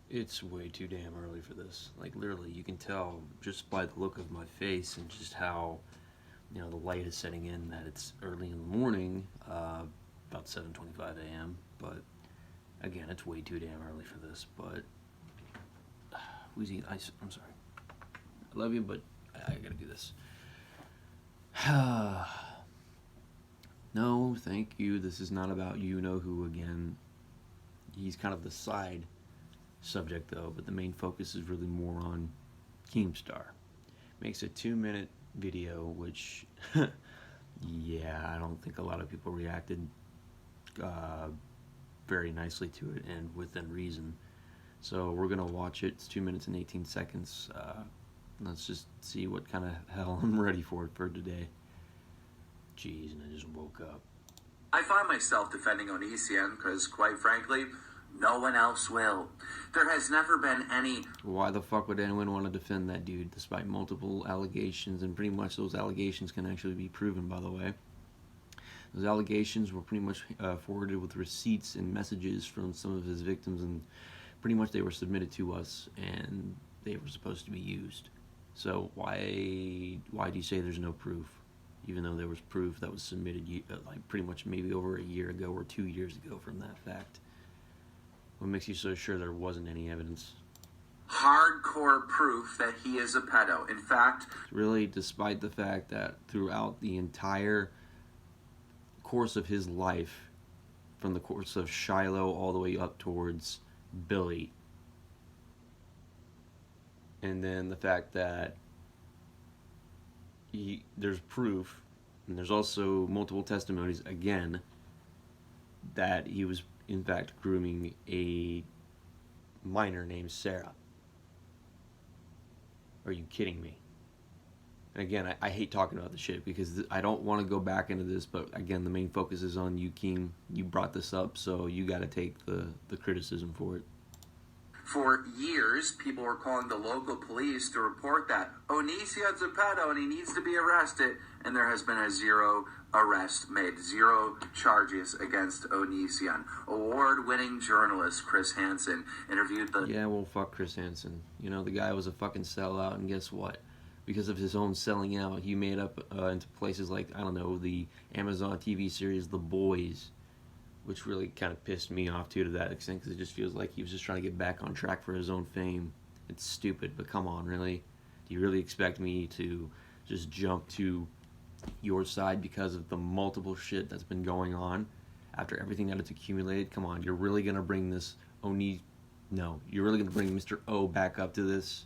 It's way too damn early for this. Like, literally, you can tell just by the look of my face and just how, the light is setting in that it's early in the morning, about 7:25 a.m. But again, it's way too damn early for this. But Wheezy, I'm sorry. I love you, but I gotta do this. No, thank you. This is not about you know who again. He's kind of the side subject though, but the main focus is really more on Keemstar. Makes a 2-minute video, which, yeah, I don't think a lot of people reacted uh, very nicely to it and within reason. So we're gonna watch it. It's 2 minutes and 18 seconds. Let's just see what kind of hell I'm ready for today. Jeez, and I just woke up. I find myself defending Onision because, quite frankly, no one else will. There has never been any... Why the fuck would anyone want to defend that dude despite multiple allegations? And pretty much those allegations can actually be proven, by the way. Those allegations were pretty much forwarded with receipts and messages from some of his victims, and pretty much they were submitted to us, and they were supposed to be used. So why do you say there's no proof? Even though there was proof that was submitted like pretty much maybe over a year ago or 2 years ago from that fact. What makes you so sure there wasn't any evidence? hardcore proof that he is a pedo. In fact... Really, despite the fact that throughout the entire course of his life, from the course of Shiloh all the way up towards Billy, and then the fact that there's proof, and there's also multiple testimonies, again, that he was in fact grooming a minor named Sarah. Are you kidding me? And again, I hate talking about the shit because I don't want to go back into this, but again, the main focus is on you, Keem. You brought this up, so you got to take the criticism for it. For years, people were calling the local police to report that Onision's a pedo and he needs to be arrested, and there has been a zero arrest made, zero charges against Onision. Award-winning journalist Chris Hansen interviewed the... Yeah, well, fuck Chris Hansen. You know, the guy was a fucking sellout, and guess what? Because of his own selling out, he made up into places like, I don't know, the Amazon TV series The Boys, which really kind of pissed me off too to that extent, because it just feels like he was just trying to get back on track for his own fame. It's stupid, but come on, really? Do you really expect me to just jump to your side because of the multiple shit that's been going on after everything that it's accumulated? Come on, you're really going to bring this No, you're really going to bring Mr. O back up to this?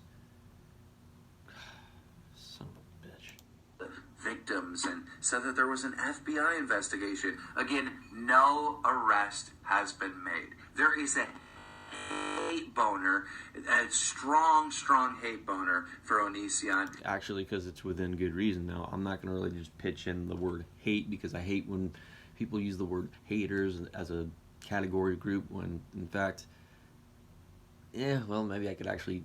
Son of a bitch. Victims and said that there was an FBI investigation. Again, no arrest has been made. There is a hate boner, a strong hate boner for Onision. Actually, because it's within good reason. Now, I'm not going to really just pitch in the word hate, because I hate when people use the word haters as a category group, when in fact, yeah, well, maybe I could actually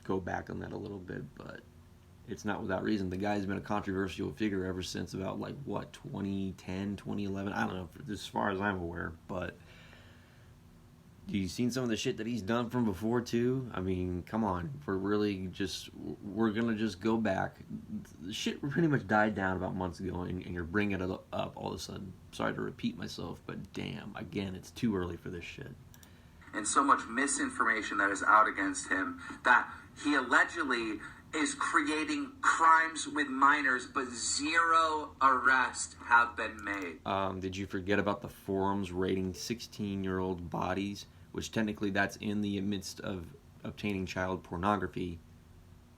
go back on that a little bit, but it's not without reason. The guy's been a controversial figure ever since about, like, what, 2010, 2011? I don't know, as far as I'm aware, but you seen some of the shit that he's done from before, too? I mean, come on. We're gonna just go back. The shit pretty much died down about months ago, and you're bringing it up all of a sudden. Sorry to repeat myself, but damn, again, it's too early for this shit. And so much misinformation that is out against him that he allegedly is creating crimes with minors, but zero arrests have been made. Did you forget about the forums rating 16-year-old bodies, which technically that's in the midst of obtaining child pornography?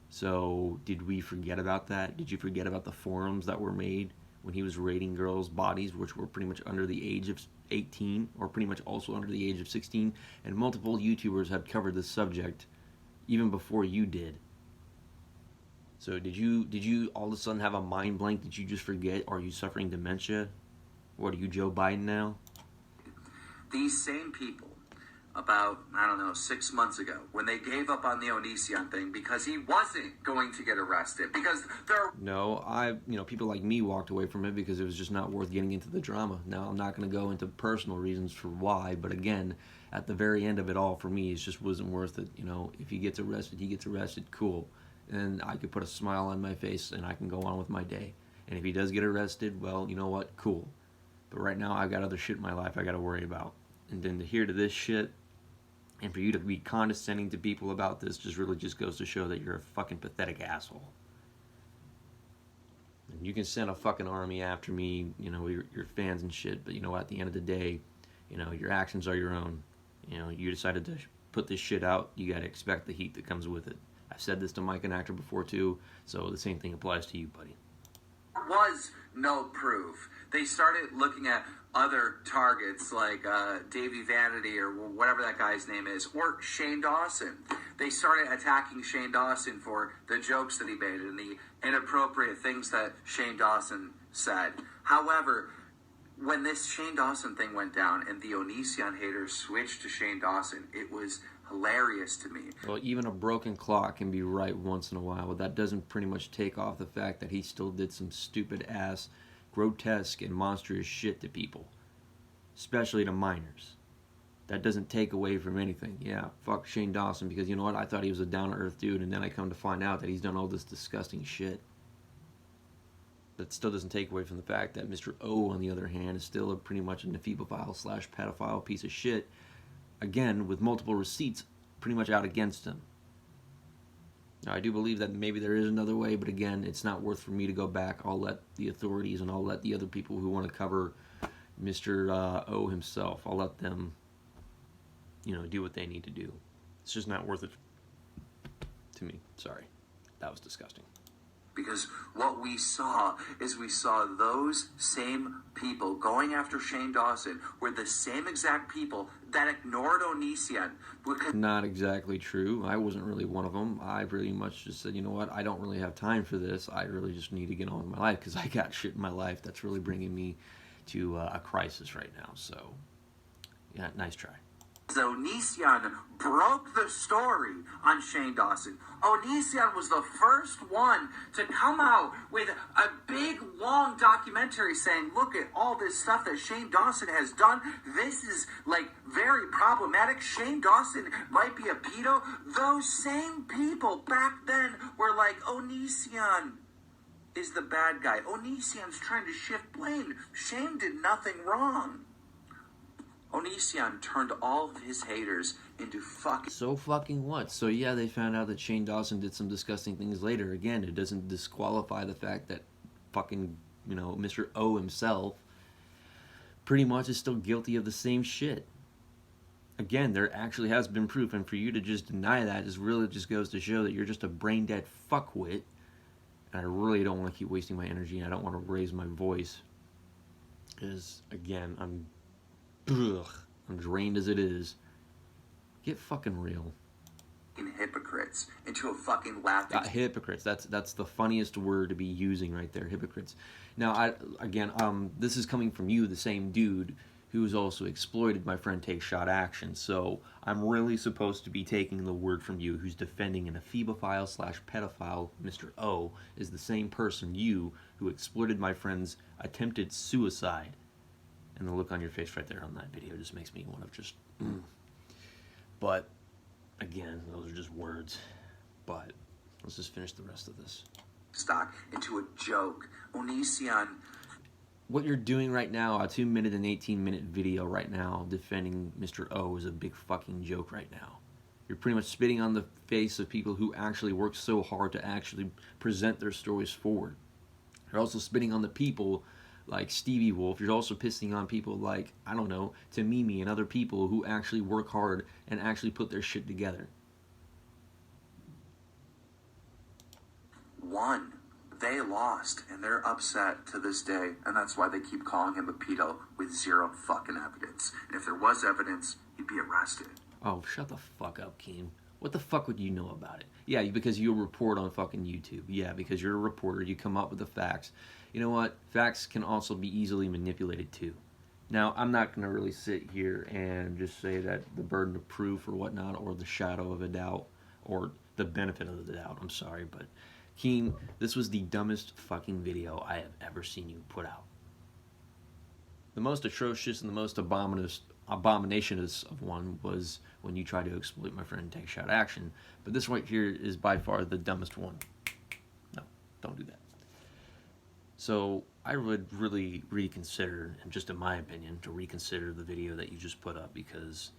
So did we forget about that? Did you forget about the forums that were made when he was rating girls' bodies, which were pretty much under the age of 18, or pretty much also under the age of 16? And multiple YouTubers have covered this subject even before you did. So did you all of a sudden have a mind blank? Did you just forget? Are you suffering dementia? What, are you Joe Biden now? These same people about, I don't know, 6 months ago when they gave up on the Onision thing because he wasn't going to get arrested. Because there. No, people like me walked away from it because it was just not worth getting into the drama. Now, I'm not going to go into personal reasons for why, but again, at the very end of it all, for me, it just wasn't worth it. If he gets arrested, he gets arrested, cool. And I could put a smile on my face and I can go on with my day. And if he does get arrested, well, you know what, cool. But right now, I've got other shit in my life I got to worry about. And then to hear to this shit, and for you to be condescending to people about this just goes to show that you're a fucking pathetic asshole. And you can send a fucking army after me, your fans and shit, but at the end of the day, your actions are your own. You decided to put this shit out, you gotta expect the heat that comes with it. I've said this to Mike and Actor before too, so the same thing applies to you, buddy. There was no proof. They started looking at other targets like Davey Vanity or whatever that guy's name is, or Shane Dawson. They started attacking Shane Dawson for the jokes that he made and the inappropriate things that Shane Dawson said. However, when this Shane Dawson thing went down and the Onision haters switched to Shane Dawson, it was hilarious to me. Well, even a broken clock can be right once in a while, but that doesn't pretty much take off the fact that he still did some stupid ass, grotesque and monstrous shit to people, especially to minors. That doesn't take away from anything. Yeah, fuck Shane Dawson, because you know what? I thought he was a down-to-earth dude, and then I come to find out that he's done all this disgusting shit. That still doesn't take away from the fact that Mr. O, on the other hand, is still pretty much a nephebophile/pedophile piece of shit, again, with multiple receipts pretty much out against him. Now, I do believe that maybe there is another way, but again, it's not worth for me to go back. I'll let the authorities and I'll let the other people who want to cover Mr. O himself, I'll let them, do what they need to do. It's just not worth it to me. Sorry. That was disgusting. Because what we saw is we saw those same people going after Shane Dawson were the same exact people that ignored Onision. Not exactly true. I wasn't really one of them. I pretty much just said, you know what, I don't really have time for this. I really just need to get on with my life because I got shit in my life that's really bringing me to a crisis right now. So, yeah, nice try. Onision broke the story on Shane Dawson. Onision was the first one to come out with a big, long documentary saying, look at all this stuff that Shane Dawson has done. This is, very problematic. Shane Dawson might be a pedo. Those same people back then were like, Onision is the bad guy. Onision's trying to shift blame. Shane did nothing wrong. Onision turned all of his haters into fucking... So fucking what? So yeah, they found out that Shane Dawson did some disgusting things later. Again, it doesn't disqualify the fact that fucking, Mr. O himself pretty much is still guilty of the same shit. Again, there actually has been proof, and for you to just deny that just goes to show that you're just a brain-dead fuckwit. And I really don't want to keep wasting my energy, and I don't want to raise my voice. Because, again, I'm drained as it is. Get fucking real. Hypocrites into a fucking laughing... Hypocrites. That's the funniest word to be using right there. Hypocrites. Now, this is coming from you, the same dude who's also exploited my friend Take Shot Action. So I'm really supposed to be taking the word from you, who's defending an ephebophile/pedophile. Mr. O is the same person, you, who exploited my friend's attempted suicide. And the look on your face right there on that video just makes me want to just... But, again, those are just words. But, let's just finish the rest of this. Stock into a joke. Onision... What you're doing right now, a 2-minute and 18-minute video right now, defending Mr. O is a big fucking joke right now. You're pretty much spitting on the face of people who actually work so hard to actually present their stories forward. You're also spitting on the people like Stevie Wolf. You're also pissing on people like, I don't know, Tamimi and other people who actually work hard and actually put their shit together. One. They lost, and they're upset to this day, and that's why they keep calling him a pedo with zero fucking evidence. And if there was evidence, he'd be arrested. Oh, shut the fuck up, Keem. What the fuck would you know about it? Yeah, because you report on fucking YouTube. Yeah, because you're a reporter. You come up with the facts. You know what? Facts can also be easily manipulated too. Now, I'm not going to really sit here and just say that the burden of proof or whatnot, or the shadow of a doubt, or the benefit of the doubt. I'm sorry, but Keem, this was the dumbest fucking video I have ever seen you put out. The most atrocious and the most abominationous of one was when you tried to exploit my friend and take shot action. But this right here is by far the dumbest one. No, don't do that. So I would really reconsider, and just in my opinion, to reconsider the video that you just put up, because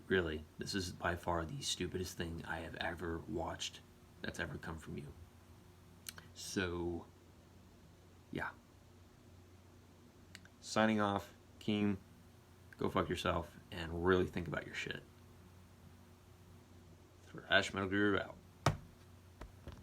really, this is by far the stupidest thing I have ever watched that's ever come from you. So, yeah. Signing off, Keem, go fuck yourself and really think about your shit. Thrash Metal Guru out.